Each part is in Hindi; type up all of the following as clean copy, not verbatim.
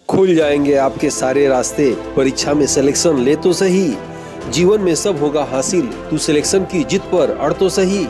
खुल जाएंगे आपके सारे रास्ते, परीक्षा में सिलेक्शन ले तो सही, जीवन में सब होगा हासिल, तू सिलेक्शन की जिद पर अड़ तो सही।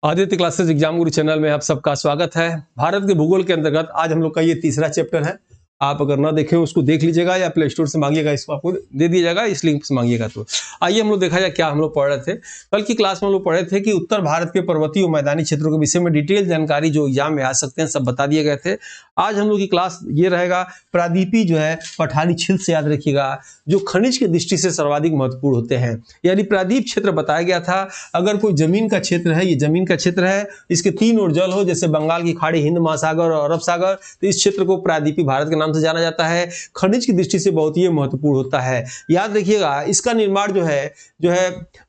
आदित्य क्लासेस एग्जाम गुरु चैनल में आप सबका स्वागत है। भारत के भूगोल के अंतर्गत आज हम लोग का ये तीसरा चैप्टर है। आप अगर ना देखें उसको देख लीजिएगा या प्ले स्टोर से मांगिएगा, इसको आपको दे दिया जाएगा, इस लिंक से मांगिएगा। तो आइए हम लोग देखा जाए क्या हम लोग पढ़ रहे थे। कल की क्लास में हम लोग पढ़े थे कि उत्तर भारत के पर्वतीय और मैदानी क्षेत्रों के विषय में डिटेल जानकारी जो एग्जाम में आ सकते हैं सब बता दिए गए थे। आज हम लोग की क्लास ये रहेगा प्रादीपी जो है पठारी क्षेत्र से याद रखिएगा, जो खनिज की दृष्टि से सर्वाधिक महत्वपूर्ण होते हैं। यानी प्रादीप क्षेत्र बताया गया था, अगर कोई जमीन का क्षेत्र है, ये जमीन का क्षेत्र है, इसके तीन ओर जल हो, जैसे बंगाल की खाड़ी, हिंद महासागर और अरब सागर, तो इस क्षेत्र को प्रादीपी भारत के नाम से जाना जाता है। खनिज की दृष्टि से बहुत ही महत्वपूर्ण होता है। याद रखिएगा इसका निर्माण जो है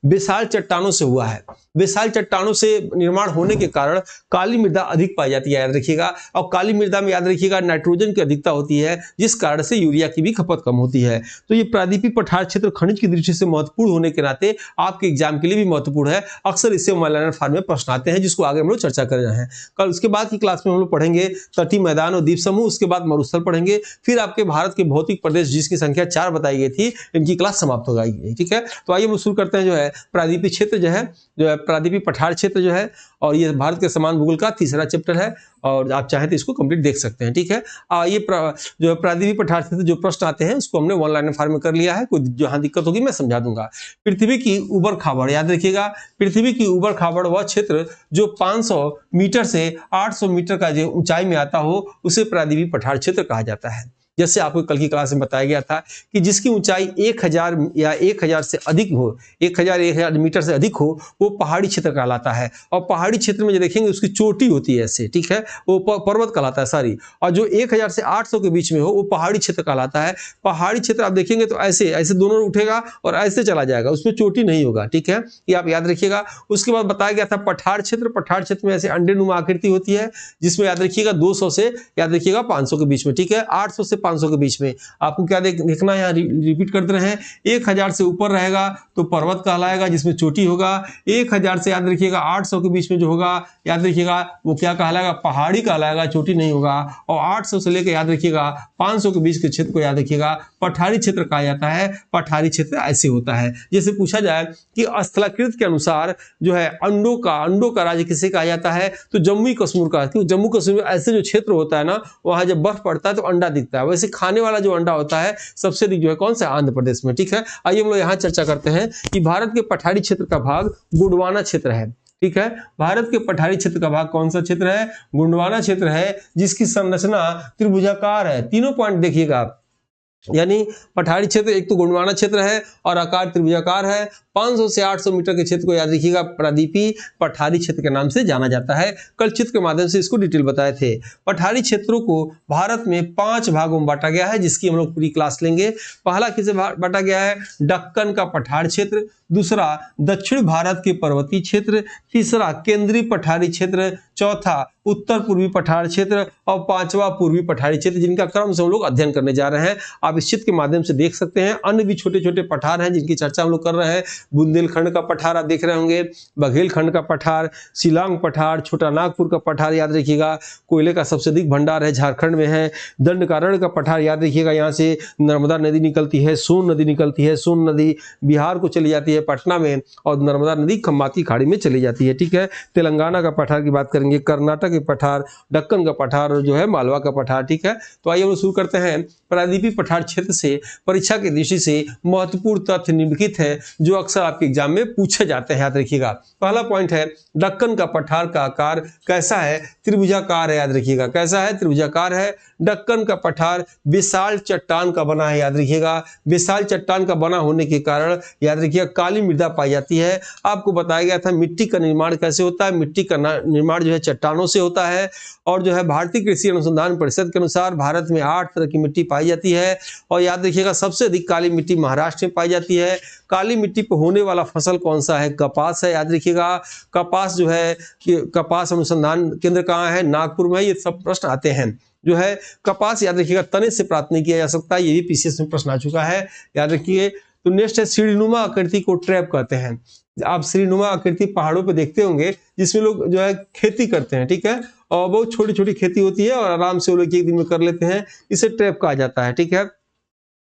विशाल चट्टानों से हुआ है। विशाल चट्टानों से निर्माण होने के कारण काली मृदा अधिक पाई जाती है, याद रखिएगा। और काली मृदा में याद रखिएगा नाइट्रोजन की अधिकता होती है, जिस कारण से यूरिया की भी खपत कम होती है। तो ये प्रादीपी पठार क्षेत्र खनिज की दृष्टि से महत्वपूर्ण होने के नाते आपके एग्जाम के लिए भी महत्वपूर्ण है। अक्सर इससे वन-लाइनर फॉर्म में प्रश्न आते हैं, जिसको आगे हम लोग चर्चा कर रहे हैं। कल उसके बाद की क्लास में हम लोग पढ़ेंगे तटीय मैदान और द्वीप समूह, उसके बाद मरुस्थल पढ़ेंगे, फिर आपके भारत के भौतिक प्रदेश जिसकी संख्या 4 बताई गई थी, इनकी क्लास समाप्त हो गई। ठीक है, तो आइए हम शुरू करते हैं। जो है प्रादीपी क्षेत्र जो है प्रादीपी पठार क्षेत्र जो है, और ये भारत के समान भूगोल का तीसरा चैप्टर है, और आप चाहें तो इसको कंप्लीट देख सकते हैं। ठीक है, ये जो प्रादीपी पठार क्षेत्र जो प्रश्न आते हैं उसको हमने वन लाइनर फॉर्म में कर लिया है। कोई जहां दिक्कत होगी मैं समझा दूंगा। पृथ्वी की ऊबड़ खाबड़, याद रखिएगा पृथ्वी की ऊबड़ खाबड़ वह क्षेत्र जो 500 मीटर से 800 मीटर का जो ऊंचाई में आता हो, उसे प्रादीपी पठार क्षेत्र कहा जाता है। जैसे आपको कल की क्लास में बताया गया था कि जिसकी ऊंचाई 1000 या 1000 से अधिक हो, 1000 मीटर से अधिक हो, वो पहाड़ी क्षेत्र कहलाता है। और पहाड़ी क्षेत्र में जो देखेंगे उसकी चोटी होती है ऐसे, ठीक है, वो पर्वत कहलाता है, सॉरी। और जो 1000 से 800 के बीच में हो वो पहाड़ी क्षेत्र कहलाता है। पहाड़ी क्षेत्र आप देखेंगे तो ऐसे ऐसे दोनों उठेगा और ऐसे चला जाएगा, उसमें चोटी नहीं होगा। ठीक है, ये आप याद रखिएगा। उसके बाद बताया गया था पठार क्षेत्र। पठार क्षेत्र में ऐसे अंडेनुमा आकृति होती है, जिसमें याद रखिएगा 200 से याद रखिएगा 500 के बीच में। ठीक है, 800 से 500 के बीच में आपको क्या देखना है, यहाँ रिपीट करते रहे। 1000 से ऊपर रहेगा तो पर्वत कहलाएगा, जिसमें चोटी होगा। 1000 से याद रखिएगा 800 के बीच में जो होगा, याद रखिएगा वो क्या कहलाएगा, पहाड़ी कहलाएगा, चोटी नहीं होगा। और 800 से लेकर याद रखिएगा 500 के बीच के क्षेत्र को याद रखिएगा पठारी क्षेत्र कहा जाता है। पठारी क्षेत्र ऐसे होता है। जैसे पूछा जाए कि स्थलाकृत के अनुसार जो है अंडों का राज्य किसे कहा जाता है, तो जम्मू कश्मीर का। क्योंकि जम्मू कश्मीर में ऐसे जो क्षेत्र होता है ना, वहां जब बर्फ पड़ता है तो अंडा दिखता है। वैसे खाने वाला जो अंडा होता है सबसे अधिक जो है कौन सा, आंध्र प्रदेश में। ठीक है, आइए हम लोग यहाँ चर्चा करते हैं कि भारत के पठारी क्षेत्र का भाग गोंडवाना क्षेत्र है। ठीक है, भारत के पठारी क्षेत्र का भाग कौन सा क्षेत्र है, गोंडवाना क्षेत्र है, जिसकी संरचना त्रिभुजाकार है। तीनों पॉइंट देखिएगा आप, यानी पठारी क्षेत्र एक तो गोंडवाना क्षेत्र है और आकार त्रिभुजाकार है। 500 से 800 मीटर के क्षेत्र को याद रखिएगा प्रादीपी पठारी क्षेत्र के नाम से जाना जाता है। कल चित्र के माध्यम से इसको डिटेल बताए थे। पठारी क्षेत्रों को भारत में 5 भागों में बांटा गया है, जिसकी हम लोग पूरी क्लास लेंगे। पहला किसे बांटा गया है, दक्कन का पठार क्षेत्र, दूसरा दक्षिण भारत के पर्वतीय क्षेत्र, तीसरा केंद्रीय पठारी क्षेत्र, चौथा उत्तर पूर्वी पठार क्षेत्र और पांचवा पूर्वी पठारी क्षेत्र, जिनका क्रम से हम लोग अध्ययन करने जा रहे हैं। आप इस चित्र के माध्यम से देख सकते हैं। अन्य भी छोटे छोटे पठार हैं जिनकी चर्चा हम लोग कर रहे हैं। बुंदेलखंड का पठार आप देख रहे होंगे, बघेलखंड का पठार, शिलांग पठार, छोटा नागपुर का पठार याद रखिएगा, कोयले का सबसे अधिक भंडार है झारखंड में है। दंडकारण्य का पठार याद रखिएगा, यहाँ से नर्मदा नदी निकलती है, सोन नदी निकलती है। सोन नदी बिहार को चली जाती है पटना में, और नर्मदा नदी खम्बाती खाड़ी में चली जाती है। ठीक है, तेलंगाना का पठार की बात करेंगे, कर्नाटक के पठार, दक्कन का पठार और जो है मालवा का पठार। ठीक है, तो आइए हम शुरू करते हैं। प्रादीपी पठार क्षेत्र से परीक्षा की दृष्टि से महत्वपूर्ण तथ्य निम्नलिखित है, जो अक्सर आपके एग्जाम में पूछे जाते हैं, याद रखिएगा। पहला पॉइंट है, दक्कन का पठार का आकार कैसा है, त्रिभुजाकार है, याद रखिएगा। कैसा है, त्रिभुजाकार है। दक्कन का पठार विशाल चट्टान का बना है, याद रखिएगा। विशाल चट्टान का बना होने के कारण याद रखिएगा काली मृदा पाई जाती है। आपको बताया गया था मिट्टी का निर्माण कैसे होता है, मिट्टी का निर्माण जो है चट्टानों से होता है। और जो है भारतीय कृषि अनुसंधान परिषद के अनुसार भारत में 8 तरह की मिट्टी पाई जाती है। और याद रखिएगा सबसे अधिक काली मिट्टी महाराष्ट्र में पाई जाती है। काली मिट्टी पर होने वाला फसल कौन सा है, कपास है, याद रखिएगा। कपास जो है, कपास अनुसंधान केंद्र कहाँ है, नागपुर में। ये सब प्रश्न आते हैं। जो है कपास याद रखिएगा तने से प्राप्त नहीं किया जा सकता, ये भी पीसीएस में प्रश्न आ चुका है, याद रखिए। तो नेक्स्ट है सीढ़ीनुमा आकृति को ट्रैप कहते हैं। आप सीढ़ीनुमा आकृति पहाड़ों पे देखते होंगे जिसमें लोग जो है खेती करते हैं, ठीक है, और बहुत छोटी छोटी खेती होती है और आराम से वो लोग एक दिन में कर लेते हैं, इसे ट्रैप कहा जाता है, ठीक है।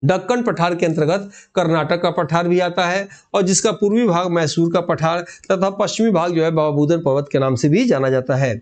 दक्कन पठार के अंतर्गत कर्नाटक का पठार भी आता है और जिसका पूर्वी भाग मैसूर का पठार तथा पश्चिमी भाग जो है बाबा बुदन पर्वत के नाम से भी जाना जाता है।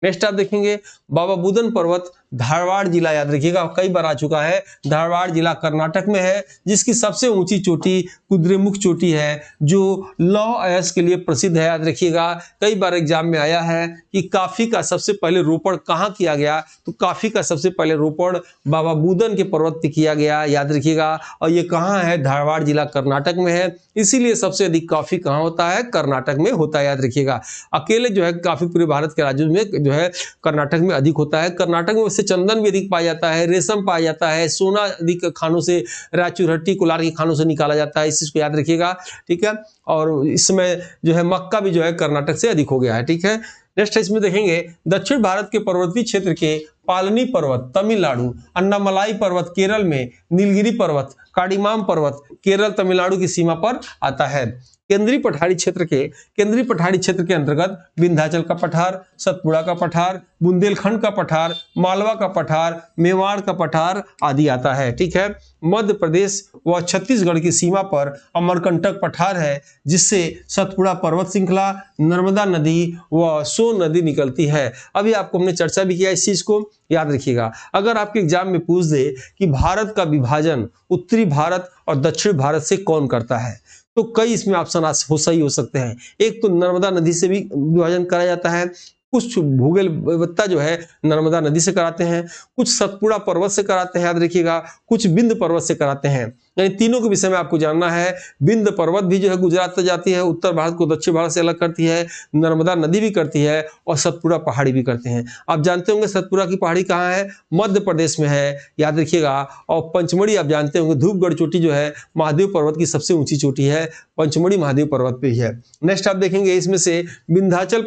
नेक्स्ट आप देखेंगे बाबा बुदन पर्वत धारवाड़ जिला, याद रखिएगा कई बार आ चुका है, धारवाड़ जिला कर्नाटक में है, जिसकी सबसे ऊंची चोटी कुद्रेमुख चोटी है जो लौह अयस्क के लिए प्रसिद्ध है। याद रखिएगा कई बार एग्जाम में आया है कि कॉफी का सबसे पहले रोपण कहाँ किया गया, तो कॉफी का सबसे पहले रोपण बाबा बुदन के पर्वत पे किया गया, याद रखिएगा, और ये कहाँ है, धारवाड़ जिला कर्नाटक में है। इसीलिए सबसे अधिक कॉफी कहाँ होता है, कर्नाटक में होता है, याद रखिएगा। अकेले जो है कॉफी पूरे भारत के राज्यों में जो है कर्नाटक में अधिक होता है। कर्नाटक में वैसे चंदन भी अधिक पाया जाता है, रेशम पाया जाता है, सोना अधिक खानों से, राचुरहट्टी कोलार के खानों से निकाला जाता है, इस चीज को याद रखिएगा, ठीक है। और इसमें जो है मक्का भी जो है कर्नाटक से अधिक हो गया है, ठीक है। नेक्स्ट इसमें देखेंगे दक्षिण भारत के पर्वतीय क्षेत्र के पालनी पर्वत तमिलनाडु, अन्नामलाई पर्वत केरल में, नीलगिरी पर्वत, काडीमाम पर्वत केरल तमिलनाडु की सीमा पर आता है। केंद्रीय पठारी क्षेत्र के अंतर्गत विंध्याचल का पठार, सतपुड़ा का पठार, बुंदेलखंड का पठार, मालवा का पठार, मेवाड़ का पठार आदि आता है, ठीक है। मध्य प्रदेश व छत्तीसगढ़ की सीमा पर अमरकंटक पठार है जिससे सतपुड़ा पर्वत श्रृंखला, नर्मदा नदी व सोन नदी निकलती है। अभी आपको हमने चर्चा भी किया इस चीज को, याद रखिएगा। अगर आपके एग्जाम में पूछ दे कि भारत का विभाजन उत्तरी भारत और दक्षिण भारत से कौन करता है, तो कई इसमें ऑप्शन सही हो सकते हैं। एक तो नर्मदा नदी से भी विभाजन कराया जाता है, कुछ भूगोलवेत्ता जो है नर्मदा नदी से कराते हैं, कुछ सतपुड़ा पर्वत से कराते हैं, याद रखिएगा, कुछ विंध्य पर्वत से कराते हैं। यानी तीनों के विषय में आपको जानना है। विंध्य पर्वत भी जो है गुजरात तक जाती है, उत्तर भारत को दक्षिण भारत से अलग करती है, नर्मदा नदी भी करती है और सतपुड़ा पहाड़ी भी करते हैं। आप जानते होंगे सतपुड़ा की पहाड़ी कहाँ है, मध्य प्रदेश में है, याद रखिएगा। और पंचमढ़ी आप जानते होंगे, धूपगढ़ चोटी जो है महादेव पर्वत की सबसे ऊंची चोटी है, पंचमढ़ी महादेव पर्वत पे ही है। नेक्स्ट आप देखेंगे इसमें से विंध्याचल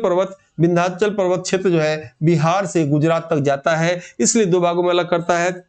पर्वत क्षेत्र जो है बिहार से गुजरात तक जाता है, इसलिए दो भागों में अलग करता है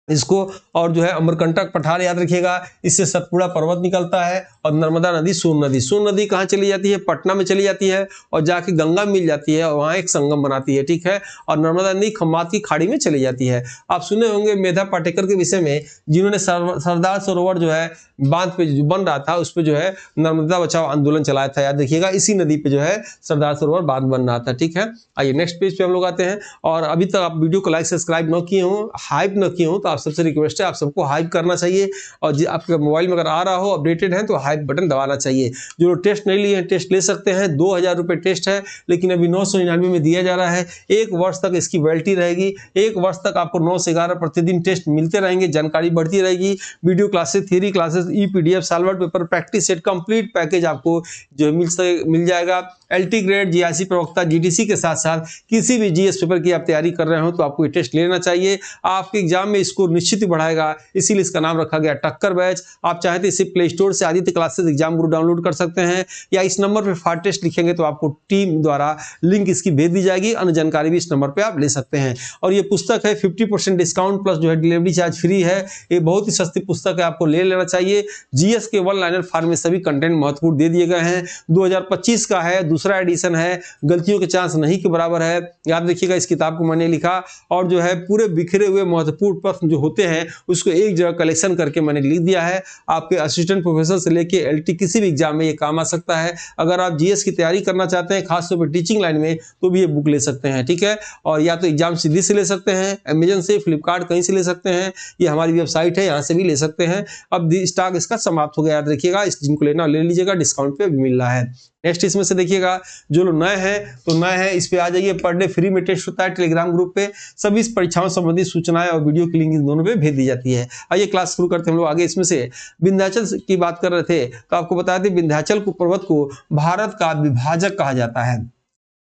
इसको। और जो है अमरकंटक पठार याद रखिएगा, इससे सतपुड़ा पर्वत निकलता है और नर्मदा नदी सोन नदी कहाँ चली जाती है, पटना में चली जाती है और जाके गंगा में मिल जाती है और वहाँ एक संगम बनाती है, ठीक है। और नर्मदा नदी खम्मात की खाड़ी में चली जाती है। आप सुने होंगे मेधा पाटेकर के विषय में, जिन्होंने सरदार सरोवर जो है बांध पे जो बन रहा था उस पर जो है नर्मदा बचाओ आंदोलन चलाया था, याद रखिएगा। इसी नदी पे जो है सरदार सरोवर बांध बन रहा था, ठीक है। आइए नेक्स्ट पेज पे हम लोग आते हैं। और अभी तक आप वीडियो को लाइक सब्सक्राइब न किए हो, हाइप न किए हो, तो आप सबसे रिक्वेस्ट है आप सबको हाइप करना चाहिए। और आपके मोबाइल में अगर आ रहा हो अपडेटेड है तो हाइप बटन दबाना चाहिए। जो लोग टेस्ट नहीं लिए हैं टेस्ट ले सकते हैं, 2000 रुपये टेस्ट है, लेकिन अभी 999 में दिया जा रहा है। 1 वर्ष तक इसकी वैलिडिटी रहेगी, 1 वर्ष तक आपको 9 से 11 प्रतिदिन टेस्ट मिलते रहेंगे, जानकारी बढ़ती रहेगी। Video classes, theory classes, e PDF, solver paper, practice set complete package आपको जो मिल जाएगा। एलटी ग्रेड, जीआईसी प्रवक्ता, जीडीसी के साथ साथ किसी भी जीएस पेपर की आप तैयारी कर रहे हो तो आपको ये टेस्ट लेना चाहिए। आपके एग्जाम में स्कोर निश्चित ही बढ़ाएगा, इसीलिए इसका नाम रखा गया टक्कर बैच। आप चाहें तो इसे प्ले स्टोर से आदित्य क्लासेस एग्जाम गुरु डाउनलोड कर सकते हैं, या इस नंबर पर फास्ट टेस्ट लिखेंगे तो आपको टीम द्वारा लिंक इसकी भेज दी जाएगी। अन्य जानकारी भी इस नंबर पर आप ले सकते हैं। और ये पुस्तक है 50% डिस्काउंट प्लस जो है डिलीवरी चार्ज फ्री है। ये बहुत ही सस्ती पुस्तक है, आपको ले लेना चाहिए। जीएस के 1 लाइनर फॉर्म में सभी कंटेंट महत्वपूर्ण दे दिए गए हैं। 2025 का है, दूसरा एडिशन है, गलतियों के चांस नहीं के बराबर है, याद रखिएगा। इस किताब को मैंने लिखा और जो है पूरे बिखरे हुए महत्वपूर्ण प्रश्न जो होते हैं उसको एक जगह कलेक्शन करके मैंने लिख दिया है। आपके असिस्टेंट प्रोफेसर से लेके एलटी किसी भी एग्जाम में ये काम आ सकता है। अगर आप जीएस की तैयारी करना चाहते हैं खासतौर पर टीचिंग लाइन में तो भी ये बुक ले सकते हैं, ठीक है। और या तो एग्जाम सीधी से ले सकते हैं, अमेजन से, फ्लिपकार्ट कहीं से ले सकते हैं, ये हमारी वेबसाइट है यहाँ से भी ले सकते हैं। अब स्टॉक इसका समाप्त हो गया, याद रखिएगा। जिनको लेना ले लीजिएगा, डिस्काउंट पे भी मिल रहा है। नेक्स्ट इसमें से देखिएगा, जो लोग नए हैं तो नए हैं, इस पे आ जाइए। पर डे फ्री में टेस्ट होता है टेलीग्राम ग्रुप पे। सभी परीक्षाओं संबंधी सूचनाएं और वीडियो की लिंक इन दोनों पे भेज दी जाती है। आइए क्लास शुरू करते हैं हम लोग आगे। इसमें से विंध्याचल की बात कर रहे थे तो आपको बताया था विंध्याचल को पर्वत को भारत का विभाजक कहा जाता है।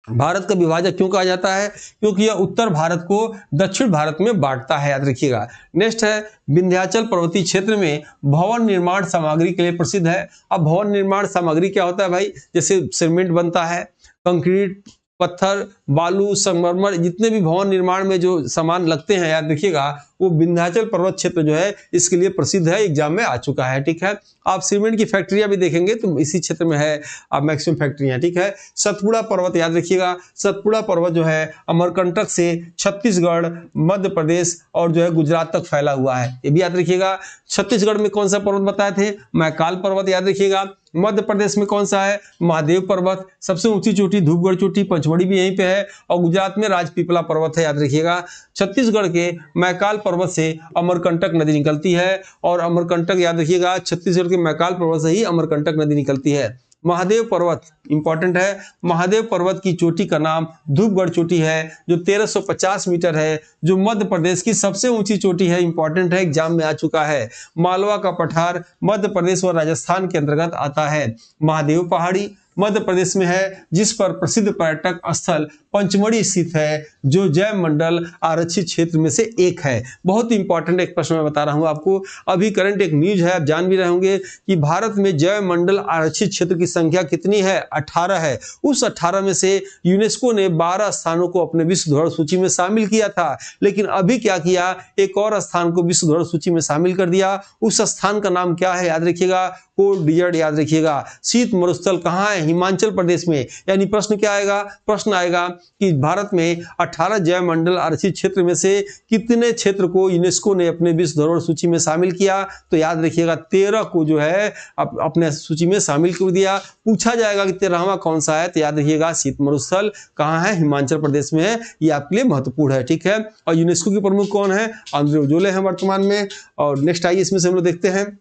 भारत का विभाजक क्यों कहा जाता है? क्योंकि यह उत्तर भारत को दक्षिण भारत में बांटता है, याद रखिएगा। नेक्स्ट है, विंध्याचल पर्वतीय क्षेत्र में भवन निर्माण सामग्री के लिए प्रसिद्ध है। अब भवन निर्माण सामग्री क्या होता है भाई? जैसे सीमेंट बनता है, कंक्रीट पत्थर, बालू, संगमरमर, जितने भी भवन निर्माण में जो सामान लगते हैं, याद रखिएगा, वो विंध्याचल पर्वत क्षेत्र जो है इसके लिए प्रसिद्ध है, एग्जाम में आ चुका है। ठीक है, आप सीमेंट की फैक्ट्रियां भी देखेंगे तो इसी क्षेत्र में है, आप मैक्सिमम फैक्ट्रियां। ठीक है, सतपुड़ा पर्वत याद रखिएगा, सतपुड़ा पर्वत जो है अमरकंटक से छत्तीसगढ़, मध्य प्रदेश और जो है गुजरात तक फैला हुआ है, ये भी याद रखिएगा। छत्तीसगढ़ में कौन सा पर्वत बताए थे? मैकाल पर्वत याद रखिएगा। मध्य प्रदेश में कौन सा है? महादेव पर्वत। सबसे ऊंची चोटी धूपगढ़ चोटी, पंचमढ़ी भी यहीं पे है। और गुजरात में राजपीपला पर्वत है, याद रखिएगा। छत्तीसगढ़ के मैकाल पर्वत से अमरकंटक नदी निकलती है, और अमरकंटक याद रखिएगा, छत्तीसगढ़ के मैकाल पर्वत से ही अमरकंटक नदी निकलती है। महादेव पर्वत इंपॉर्टेंट है, महादेव पर्वत की चोटी का नाम धूपगढ़ चोटी है, जो 1350 मीटर है, जो मध्य प्रदेश की सबसे ऊंची चोटी है, इंपॉर्टेंट है, एग्जाम में आ चुका है। मालवा का पठार मध्य प्रदेश और राजस्थान के अंतर्गत आता है। महादेव पहाड़ी मध्य प्रदेश में है, जिस पर प्रसिद्ध पर्यटक स्थल पंचमढ़ी स्थित है, जो जैव मंडल आरक्षित क्षेत्र में से एक है। बहुत इंपॉर्टेंट एक प्रश्न मैं बता रहा हूं आपको, अभी करंट एक न्यूज है, आप जान भी रहे होंगे कि भारत में जैव मंडल आरक्षित क्षेत्र की संख्या कितनी है? 18 है। उस 18 में से यूनेस्को ने 12 स्थानों को अपने विश्व धरोहर सूची में शामिल किया था, लेकिन अभी क्या किया, एक और स्थान को विश्व धरोहर सूची में शामिल कर दिया। उस स्थान का नाम क्या है? याद रखिएगा, कोल्ड डिजर्ट याद रखिएगा। शीत मरुस्थल कहाँ है? हिमाचल प्रदेश में। यानी प्रश्न क्या आएगा? प्रश्न आएगा कि भारत में 18 जैव मंडल आरक्षित क्षेत्र में से कितने क्षेत्र को यूनेस्को ने अपने विश्व धरोहर सूची में शामिल किया? तो याद रखिएगा 13 को जो है अपने सूची में शामिल कर दिया। पूछा जाएगा कि 13वां कौन सा है, तो याद रखिएगा शीत मरुस्थल कहाँ है? हिमाचल प्रदेश में है। ये आपके लिए महत्वपूर्ण है। ठीक है, और यूनेस्को के प्रमुख कौन है? आंद्रे अजोले हैं वर्तमान में। और नेक्स्ट आइए इसमें से हम लोग देखते हैं,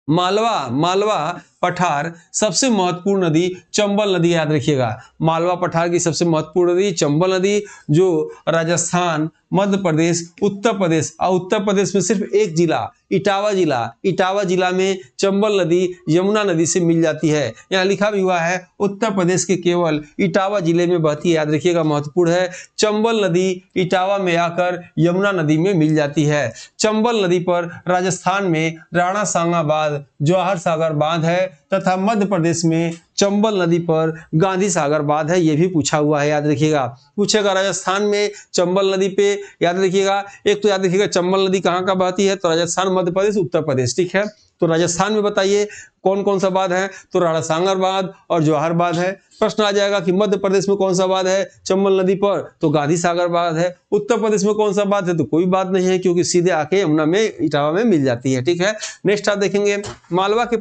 मालवा पठार सबसे महत्वपूर्ण नदी चंबल नदी, याद रखिएगा। मालवा पठार की सबसे महत्वपूर्ण नदी चंबल नदी, जो राजस्थान, मध्य प्रदेश, उत्तर प्रदेश और उत्तर प्रदेश में सिर्फ एक जिला इटावा जिला में चंबल नदी यमुना नदी से मिल जाती है। यहाँ लिखा भी हुआ है उत्तर प्रदेश के केवल इटावा जिले में बहती है, याद रखिएगा, महत्वपूर्ण है। चंबल नदी इटावा में आकर यमुना नदी में मिल जाती है। चंबल नदी पर राजस्थान में राणा सांगा बांध, जवाहर सागर बांध है, तथा मध्य प्रदेश में चंबल नदी पर गांधी सागर बांध है। यह भी पूछा हुआ है, याद रखिएगा। पूछेगा राजस्थान में चंबल नदी पे, याद रखिएगा, एक तो याद रखिएगा चंबल नदी कहाँ का बहती है, तो राजस्थान, मध्य प्रदेश, उत्तर प्रदेश। ठीक है, तो राजस्थान में बताइए कौन कौन सा बांध है, तो राणा सांगर बांध और जवाहर बांध है। प्रश्न आ जाएगा कि मध्य प्रदेश में कौन सा बांध है चंबल नदी पर, तो गांधी सागर बांध है। उत्तर प्रदेश में कौन सा बांध है, तो कोई बात नहीं है, क्योंकि सीधे आके यमुना में, इटावा में मिल जाती है। ठीक है, नेक्स्ट आप देखेंगे मालवा के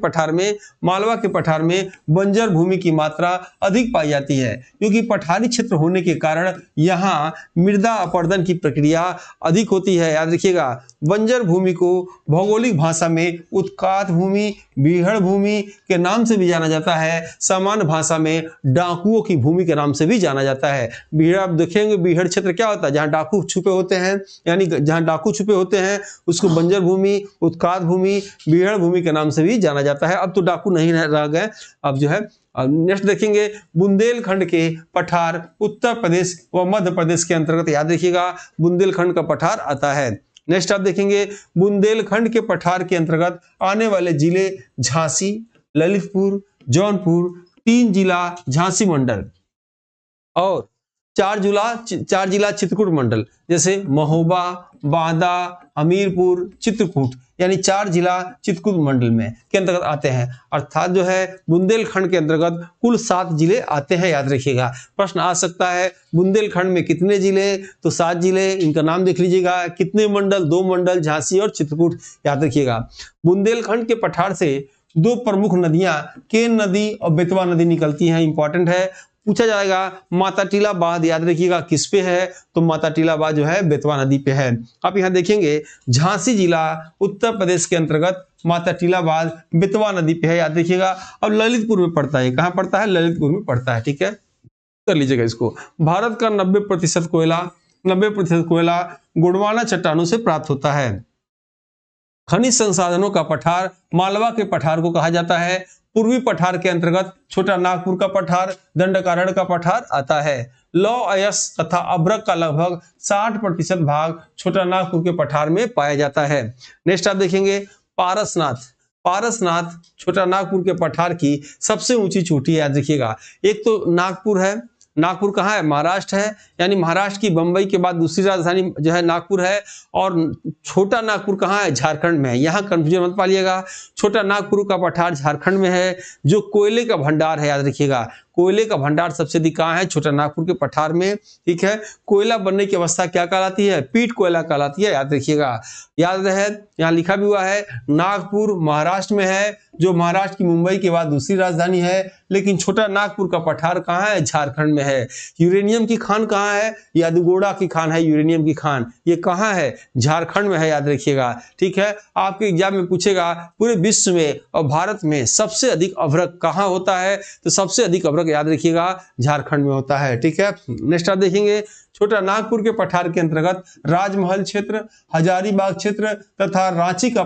पठार में बंजर भूमि की मात्रा अधिक पाई जाती है, क्योंकि पठारी क्षेत्र होने के कारण यहाँ मृदा अपरदन की प्रक्रिया अधिक होती है। याद रखिएगा, बंजर भूमि को भौगोलिक भाषा में उत्कात भूमि, बीहड़ भूमि के नाम से भी जाना जाता है। सामान्य भाषा में डाकुओं की भूमि के नाम से भी जाना जाता है। बीहड़, आप देखेंगे बीहड़ क्षेत्र क्या होता है, जहां डाकू छुपे होते हैं, यानी जहां डाकू छुपे होते हैं उसको बंजर भूमि, उत्कात भूमि, बीहड़ भूमि के नाम से भी जाना जाता है। अब तो डाकू नहीं रह गए, अब जो है। नेक्स्ट देखेंगे बुंदेलखंड के पठार उत्तर प्रदेश व मध्य प्रदेश के अंतर्गत, याद रखिएगा, बुंदेलखंड का पठार आता है। नेक्स्ट आप देखेंगे बुंदेलखंड के पठार के अंतर्गत आने वाले जिले झांसी, ललितपुर, जौनपुर, 3 जिला झांसी मंडल और 4 जिला चित्रकूट मंडल, जैसे महोबा, बांदा, हमीरपुर, चित्रकूट, यानी 4 जिला चित्रकूट मंडल में के अंतर्गत आते हैं। अर्थात जो है बुंदेलखंड के अंतर्गत कुल 7 जिले आते हैं, याद रखिएगा। प्रश्न आ सकता है बुंदेलखंड में कितने जिले, तो 7 जिले, इनका नाम देख लीजिएगा। कितने मंडल, 2 मंडल, झांसी और चित्रकूट, याद रखिएगा। बुंदेलखंड के पठार से 2 प्रमुख नदियां केन नदी और बेतवा नदी निकलती हैं, इंपॉर्टेंट है। पूछा जाएगा माता टीला बांध, याद रखिएगा, किस पे है, तो माता टीला बांध जो है बेतवा नदी पे है। आप यहाँ देखेंगे झांसी जिला उत्तर प्रदेश के अंतर्गत माता टीला बांध बेतवा नदी पे है, याद रखिएगा। अब ललितपुर में पड़ता है, कहाँ पड़ता है, ललितपुर में पड़ता है। ठीक है, कर लीजिएगा इसको। भारत का 90% कोयला गोंडवाना चट्टानों से प्राप्त होता है। खनिज संसाधनों का पठार मालवा के पठार को कहा जाता है। पूर्वी पठार के अंतर्गत छोटा नागपुर का पठार, दंडकारण्य का पठार आता है। लौह अयस्क तथा अभ्रक का लगभग 60% भाग छोटा नागपुर के पठार में पाया जाता है। नेक्स्ट आप देखेंगे पारसनाथ छोटा नागपुर के पठार की सबसे ऊंची चोटी, याद रखिएगा। एक तो नागपुर है, नागपुर कहाँ है? महाराष्ट्र है, यानी महाराष्ट्र की बंबई के बाद दूसरी राजधानी जो है नागपुर है। और छोटा नागपुर कहाँ है? झारखंड में है। यहाँ कंफ्यूजन मत पालिएगा, छोटा नागपुर का पठार झारखंड में है, जो कोयले का भंडार है, याद रखिएगा। कोयले का भंडार सबसे अधिक कहाँ है? छोटा नागपुर के पठार में, ठीक है। कोयला बनने की अवस्था क्या कहलाती है? पीट कोयला कहलाती है, याद रखिएगा। याद रहे, यहाँ लिखा भी हुआ है नागपुर महाराष्ट्र में है, जो महाराष्ट्र की मुंबई के बाद दूसरी राजधानी है, लेकिन छोटा नागपुर का पठार कहाँ है? झारखंड में है। यूरेनियम की खान कहाँ है? यादुगोड़ा की खान है, यूरेनियम की खान, ये कहाँ है? झारखंड में है, याद रखिएगा, ठीक है। आपके एग्जाम में पूछेगा पूरे विश्व में और भारत में सबसे अधिक अभ्रक कहाँ होता है? तो सबसे अधिक अभ्रक याद रखिएगा झारखंड में होता है, ठीक है। नेक्स्ट आप देखेंगे, छोटा नागपुर के पठार के अंतर्गत राजमहल क्षेत्र, हजारीबाग क्षेत्र तथा रांची का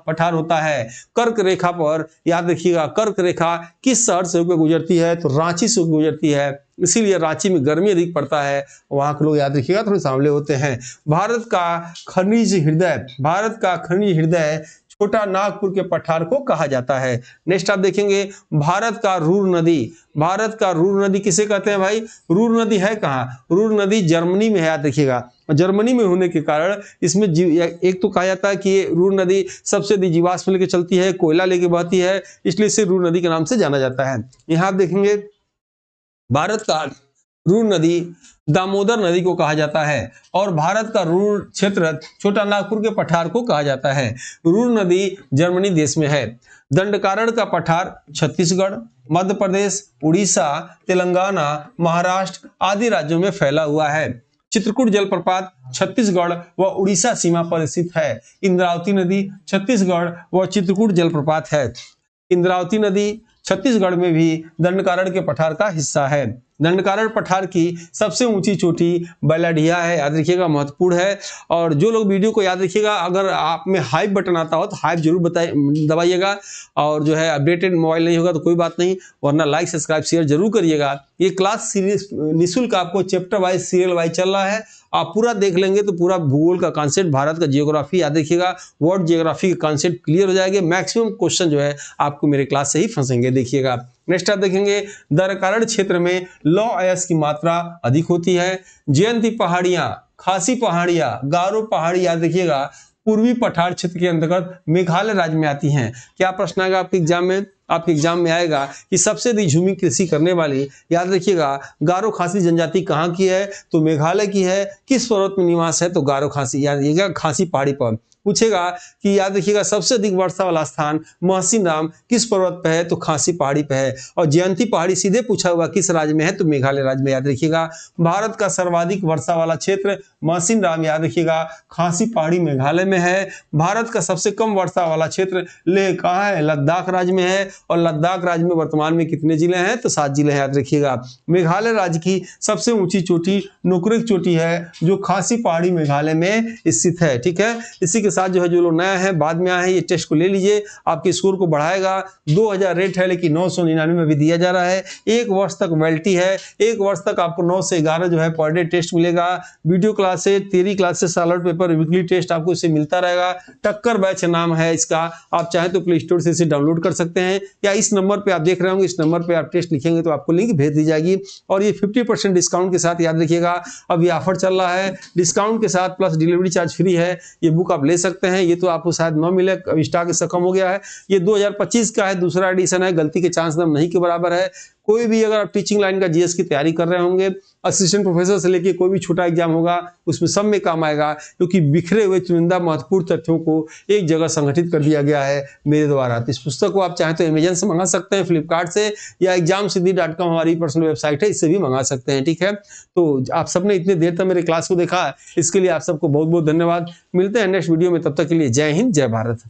पठार होता है। कर्क रेखा पर याद रखिएगा, कर्क रेखा किस शहर से होकर गुजरती है? तो रांची से गुजरती है, इसीलिए रांची में गर्मी अधिक पड़ता है, वहां के लोग याद रखिएगा थोड़े सांवले होते हैं। भारत का खनिज हृदय, भारत का खनिज हृदय छोटा नागपुर के पठार को कहा जाता है। नेक्स्ट आप देखेंगे, भारत का रूर नदी, भारत का रूर नदी किसे कहते हैं भाई? रूर नदी है कहाँ? रूर नदी जर्मनी में है, याद रखिएगा। जर्मनी में होने के कारण इसमें एक तो कहा जाता है कि ये रूर नदी सबसे अधिक जीवाश्म लेके चलती है, कोयला लेके बहती है, इसलिए इसे रूर नदी के नाम से जाना जाता है। यहाँ आप देखेंगे, भारत का रूर नदी दामोदर नदी को कहा जाता है, और भारत का रूर क्षेत्र छोटा नागपुर के पठार को कहा जाता है। रूर नदी जर्मनी देश में है। दंडकारण्य का पठार छत्तीसगढ़, मध्य प्रदेश, उड़ीसा, तेलंगाना, महाराष्ट्र आदि राज्यों में फैला हुआ है। चित्रकूट जलप्रपात छत्तीसगढ़ व उड़ीसा सीमा पर स्थित है। इंद्रावती नदी छत्तीसगढ़ व चित्रकूट जलप्रपात है। इंद्रावती नदी छत्तीसगढ़ में भी दंडकारण्य के पठार का हिस्सा है। दंडकारण्य पठार की सबसे ऊंची चोटी बैलाढिया है, याद रखिएगा, महत्वपूर्ण है। और जो लोग वीडियो को याद रखिएगा, अगर आप में हाइप बटन आता हो तो हाइप जरूर दबाइएगा, और जो है अपडेटेड मोबाइल नहीं होगा तो कोई बात नहीं, वरना लाइक सब्सक्राइब शेयर जरूर करिएगा। ये क्लास सीरीज निःशुल्क आपको चैप्टर वाइज सीरियल वाइज चल रहा है, आप पूरा देख लेंगे तो पूरा भूगोल का कॉन्सेप्ट, भारत का जियोग्राफी याद रखिएगा, वर्ल्ड जियोग्राफी का कॉन्सेप्ट क्लियर हो जाएगा। मैक्सिमम क्वेश्चन जो है आपको मेरे क्लास से ही फंसेंगे, देखिएगा। नेक्स्ट आप देखेंगे, दरकारण क्षेत्र में लौह अयस्क की मात्रा अधिक होती है। जयंती पहाड़ियां, खासी पहाड़ियां, गारो पहाड़ी याद रखिएगा पूर्वी पठार क्षेत्र के अंतर्गत मेघालय राज्य में आती हैं। क्या प्रश्न आएगा आपके एग्जाम में? आपके एग्जाम में आएगा कि सबसे अधिक झूमी कृषि करने वाली, याद रखिएगा, गारो खासी जनजाति कहाँ की है? तो मेघालय की है। किस पर्वत में निवास है? तो गारो खासी, याद रखिएगा, खासी पहाड़ी पर। पूछेगा कि याद रखिएगा सबसे अधिक वर्षा वाला स्थान महसिन राम किस पर्वत पे है? तो खासी पहाड़ी पे है। और जयंती पहाड़ी सीधे पूछा हुआ किस राज्य में है? तो मेघालय राज्य में, याद रखिएगा। भारत का सर्वाधिक वर्षा वाला क्षेत्र महसिन राम, याद रखिएगा, खासी पहाड़ी मेघालय में है। भारत का सबसे कम वर्षा वाला क्षेत्र लेह कहाँ है? लद्दाख राज्य में है। और लद्दाख राज्य में वर्तमान में कितने जिले हैं? तो 7 जिले हैं, याद रखिएगा। मेघालय राज्य की सबसे ऊंची चोटी नुकरेक चोटी है, जो खासी पहाड़ी मेघालय में स्थित है, ठीक है। इसी के साथ जो है, जो लोग नया है बाद में आए हैं, ये टेस्ट को ले लीजिए, आपके स्कोर को बढ़ाएगा। 2000 रेट है, लेकिन 999 में भी दिया जा रहा है। 1 वर्ष तक वैलिडिटी है, 1 वर्ष तक आपको 9 से 11 जो है पर डे टेस्ट मिलेगा। वीडियो क्लास से, थियरी क्लास से, सॉल्व पेपर, वीकली टेस्ट आपको इससे मिलता रहेगा। टक्कर बैच नाम है इसका, आप चाहे तो प्ले स्टोर से इसे डाउनलोड कर सकते हैं, या इस नंबर पे आप देख रहे होंगे, इस नंबर पे आप टेस्ट लिखेंगे तो आपको लिंक भेज दी जाएगी। और ये 50% डिस्काउंट के साथ, याद रखिएगा, अब ये ऑफर चल रहा है, डिस्काउंट के साथ प्लस डिलीवरी चार्ज फ्री है। ये बुक आप ले सकते हैं। ये तो आपको शायद न मिले, स्टॉक इससे कम हो गया है। ये 2025 का है, दूसरा एडिशन है, गलती के चांस नहीं के बराबर है। कोई भी अगर आप टीचिंग लाइन का जीएस की तैयारी कर रहे होंगे, असिस्टेंट प्रोफेसर से लेके कोई भी छोटा एग्जाम होगा, उसमें सब में काम आएगा, क्योंकि बिखरे हुए चुनिंदा महत्वपूर्ण तथ्यों को एक जगह संगठित कर दिया गया है मेरे द्वारा। तो इस पुस्तक को आप चाहें तो अमेजन से मंगा सकते हैं, फ्लिपकार्ट से, या examsiddhi.com हमारी पर्सनल वेबसाइट है, इससे भी मंगा सकते हैं, ठीक है। तो आप सबने इतने देर तक मेरे क्लास को देखा, इसके लिए आप सबको बहुत बहुत धन्यवाद। मिलते हैं नेक्स्ट वीडियो में, तब तक के लिए जय हिंद, जय भारत।